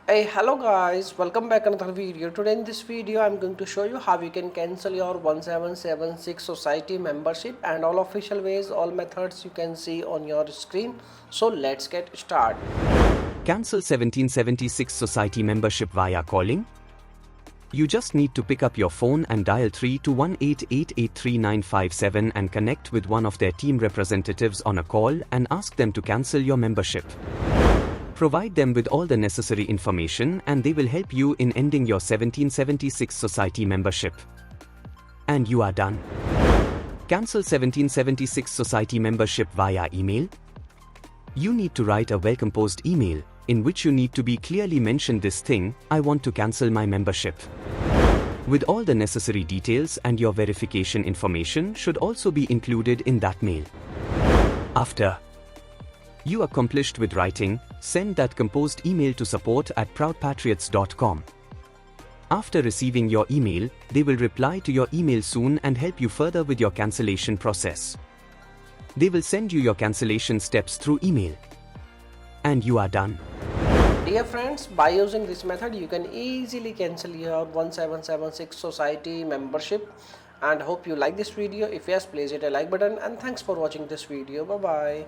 Hey, hello guys, welcome back another video. Today in this video I'm going to show you how you can cancel your 1776 society membership and all official ways, all methods you can see on your screen. So let's get started. Cancel 1776 society membership via calling. You just need to pick up your phone and dial 32188833957 and connect with one of their team representatives on a call and ask them to cancel your membership. Provide them with all the necessary information and they will help you in ending your 1776 society membership. And you are done. Cancel 1776 society membership via email. You need to write a well-composed email, in which you need to be clearly mention this thing, I want to cancel my membership. With all the necessary details and your verification information should also be included in that mail. After you accomplished with writing, send that composed email to support@proudpatriots.com. After receiving your email, they will reply to your email soon and help you further with your cancellation process. They will send you your cancellation steps through email. And you are done. Dear friends, by using this method you can easily cancel your 1776 society membership, and hope you like this video. If yes, please hit a like button, and thanks for watching this video. Bye bye.